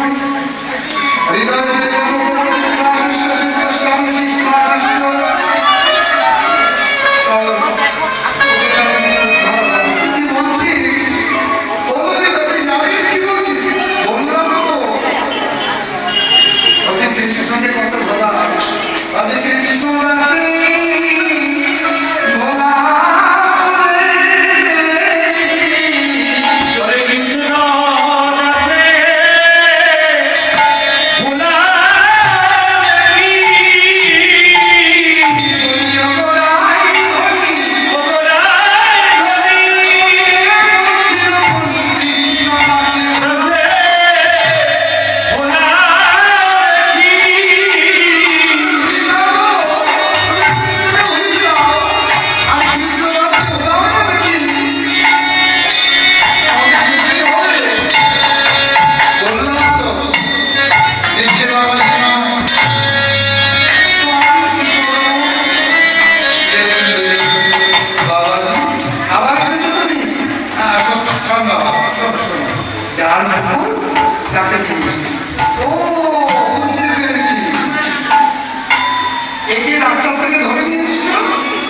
রাস্তা থেকে ধরে নিয়ে এসেছিল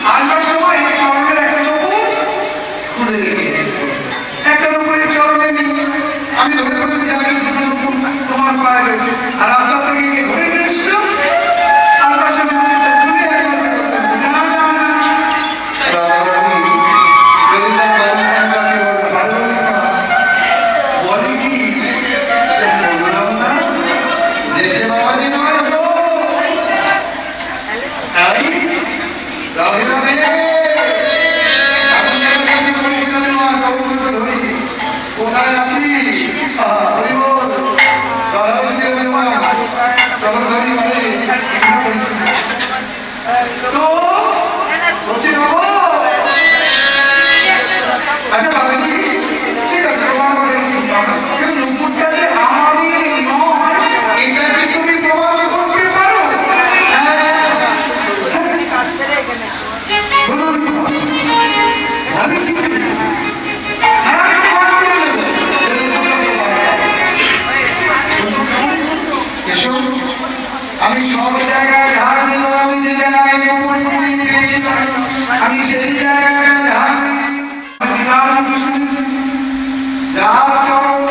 আসবার সময় চরণের একটা লোক খুলে রেখে একটা লোকের চরণে নিয়ে আমি ধরে ধরে তোমার পায়ে রয়েছে আর রাস্তা থেকে ধরে নিয়ে এসেছিল আসবার সময় বলে কি দেশে বাবাজি নয় কোথায় আছি আচ্ছা বাবাজি ঠিক আছে নুপুরটা যে আমারই এটা কি তুমি প্রমাণ করতে পারো আমি সব জায়গায় ধার দিল আমি যে জায়গায় আমি সেই জায়গায় ধার যার চরণ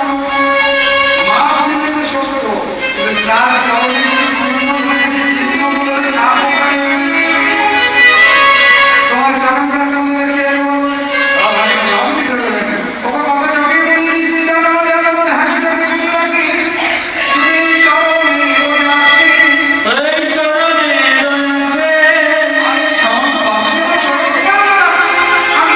মা বলিতে সত্য তার চরণে তোমার চরণ আমি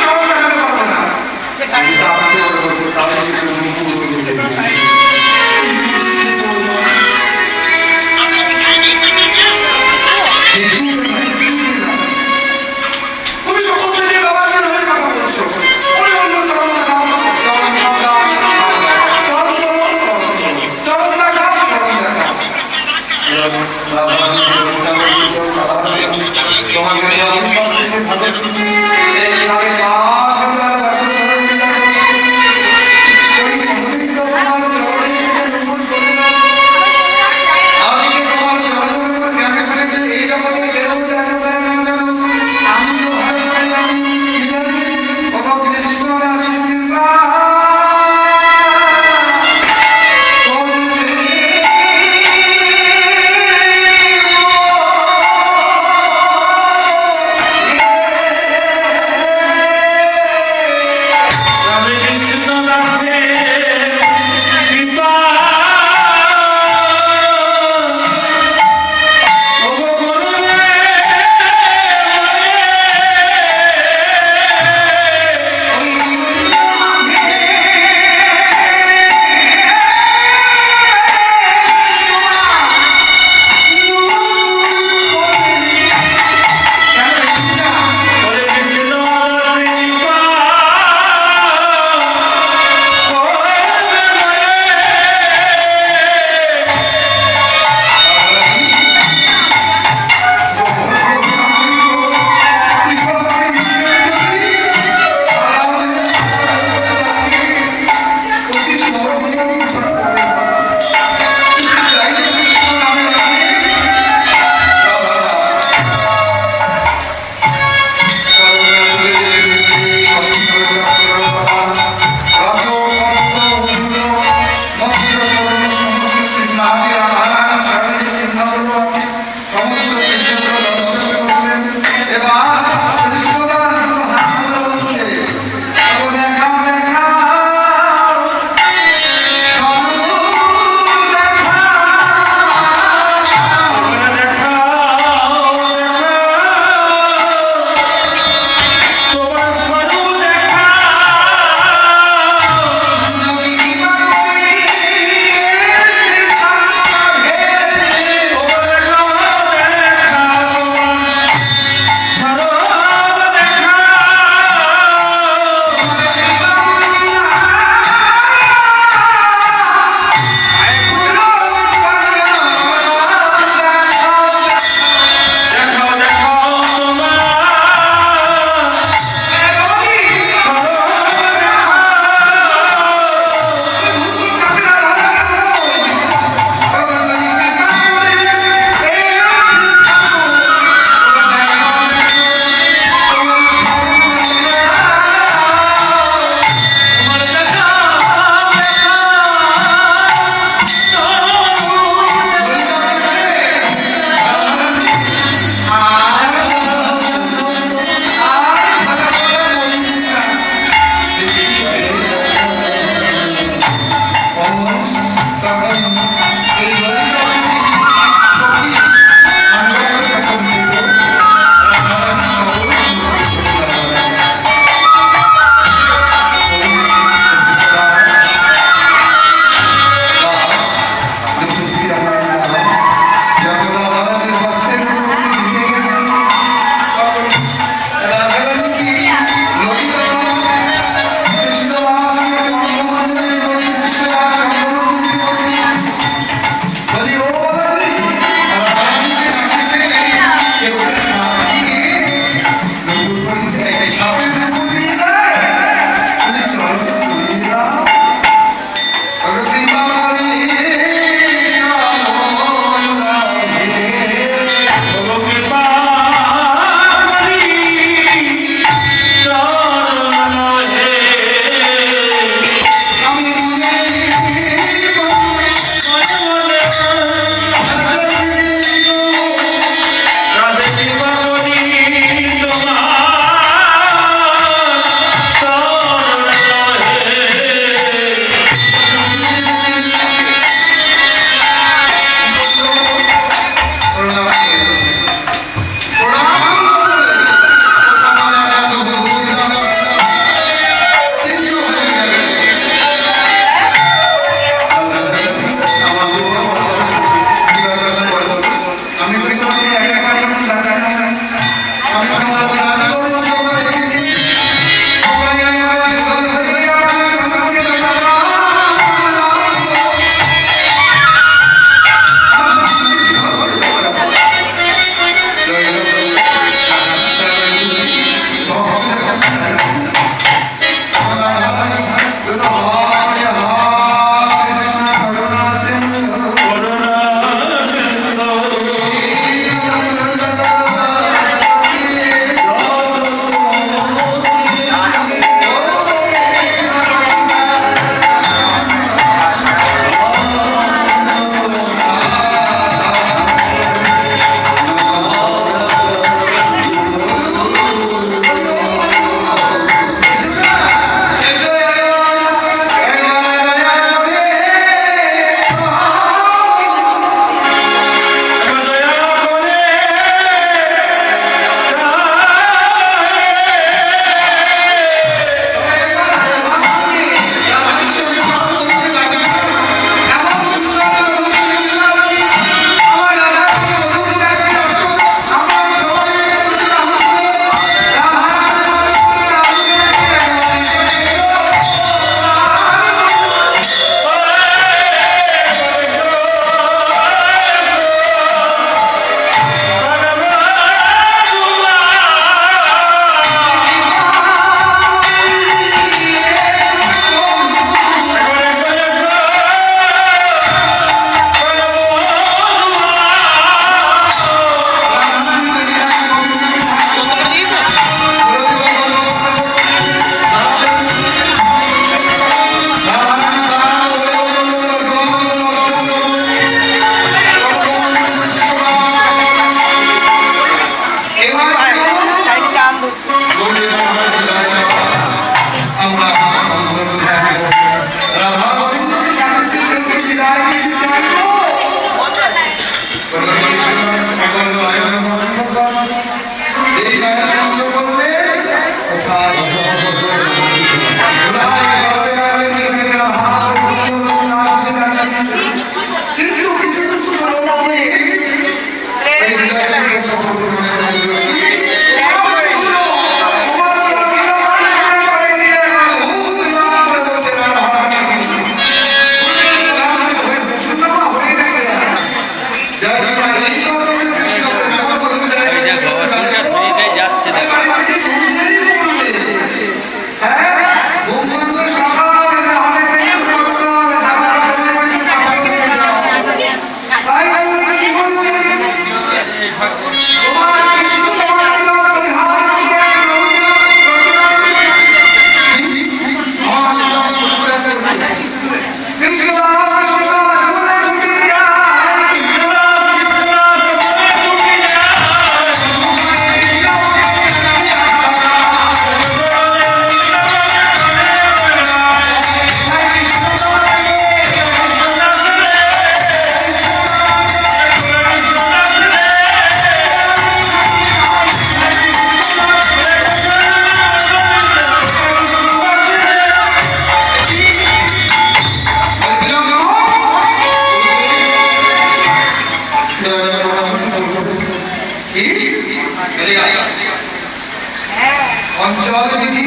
অঞ্চল বিধি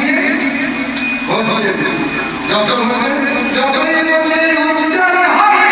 হচ্ছে যত হচ্ছে যতই হচ্ছে উচ্চারণ হয়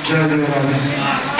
Jai Devaraja.